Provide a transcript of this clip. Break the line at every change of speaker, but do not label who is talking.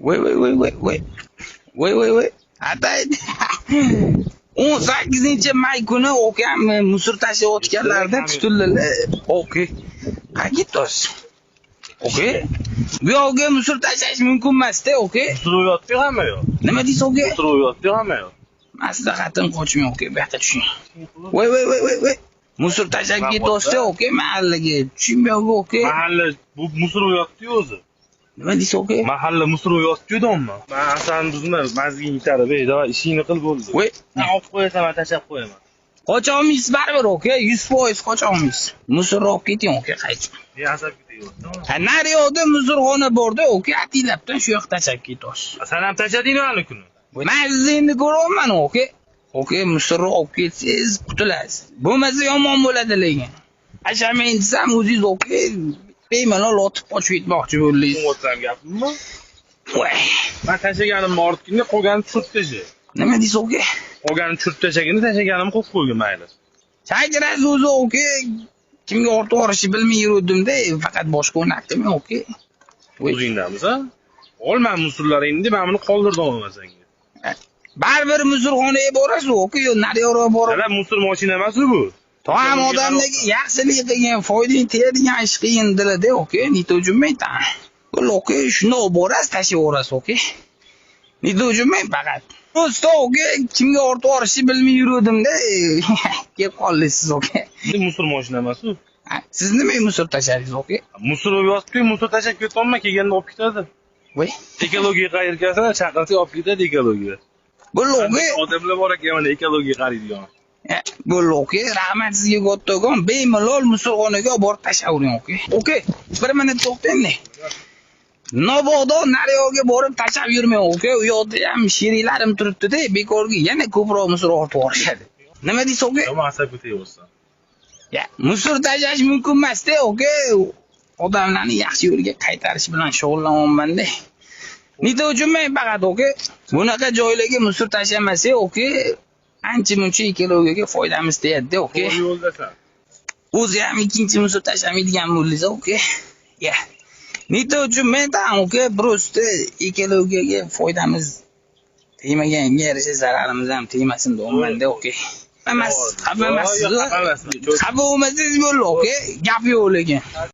Voy. Atay. 18-may kuni ukam musor tashlayotganlarida tutildilar. Okey. Qayerga tosh? Okey. Bu yerga musor tashlash mumkin emas-da, okey?
Musor yotdi hamma yo'q.
Nima deysiz, okey?
Musor yotdi hamma yo'q.
Maslahatim qochmay, okey, bu yoqqa tushing. Voy. Musor tashlab ketyapsiz, okey, mahallaga. Tushunmayapsiz, okey?
Mahalla bu musor yotdi o'zi.
Nima deysiz, okey?
Mahalla musor yotdi domma. Men Hasan buzma mazgin itarib, davay ishingni qil bo'ldi.
Voy,
olib qo'yasan, men tashlab qo'yaman.
qochamiz baribir, okey? 100% qochamiz. Musor olib keting, okey, qaytib.
Yasab ketayo'q.
Naryoqda musorxona bor-da, okey, atilabdan shu yoqqa tashlab ketyapsiz.
Sen ham tashladingmi hali kuni?
Men sizni endi ko'ryapman, okey? Okey, musorni olib ketsangiz qutulasiz. Bo'lmasa yomon bo'ladi lekin. Ashamen desam o'zingiz, okey, bemalol otib qochib ketmoqchi bo'ldingiz.
O'tiram gapimmi?
Voy.
Men tashlaganimni ortganda qolganini tushirib tashay.
Nima deysiz, okey?
Qolganini tushirib tashlaganini tashlaganimni qo'yib qo'ygan mayli.
Chaqirasiz o'zi, okey? Kimga ortib borishni bilmay yurdim-da, faqat boshqa o'ynatdim, okey?
O'zingdamiz, ha? Olman musorlaringni, men buni qoldirdim olmasanga.
Baribir musorxonaga borasiz, okey? Yo, naryoqqa borib.
Mana musor mashina emas bu.
To'g'ri odamlarga yaxshilik qilgan, foydali tegadigan ish qiyindirda, okey? Nito jummayta. Bo'l, okey, shuni olib borasiz, tashlayverasiz, okey? Nito jummay faqat. Do'st, okey, kimga ortib borishni bilmay yurdim-da, kelib qoldingiz, okey?
Bu musor mashina emas u.
Siz nima musor tashladingiz, okey?
Musor yotdi, musor tashlab ketolmay kelganda olib ketadi.
Voy.
Ekologiya qayergasan, chaqirsa olib ketadi ekologiya.
Bo'l, okey.
Odamlar bor ekan, mana ekologiya qaraydigan.
Bo'l, okey, rahmat sizga kattakon, bemalol musorxonaga olib borib tashlayvering, okey? Okey, bir minut to'xtang. Nobog'da naryoqga borib tashlab yurmang, okey? U yoqda ham sheriklarim turibdi-da, bekorga yana ko'proq musor ortib borishadi. Nima deysiz, okey?
Yomon asab ketaversan.
Musor tashlash mumkin emas-da, okey? Odamlarni yaxshi yo'lga qaytarish bilan shug'ullanyapman-da. Nito uchunman faqat, okey? Bunaqa joylarga musor tashlamasak, okey? Ancha-muncha ekologiyaga foydamiz tegadi-da, okey?
To'g'ri yo'ldasan.
O'zi ham ikkinchi musor tashlamaydigan bo'ldingiz, okey? Ya. Nito uchun men ham, okey, prosta ekologiyaga foydamiz tegmaganga yarasha zararimiz ham tegmasin deyapman-da, okey? Emas, xafa emassiz. Xafa bo'lmasangiz bo'ldi, okey? Gap yo'q lekin.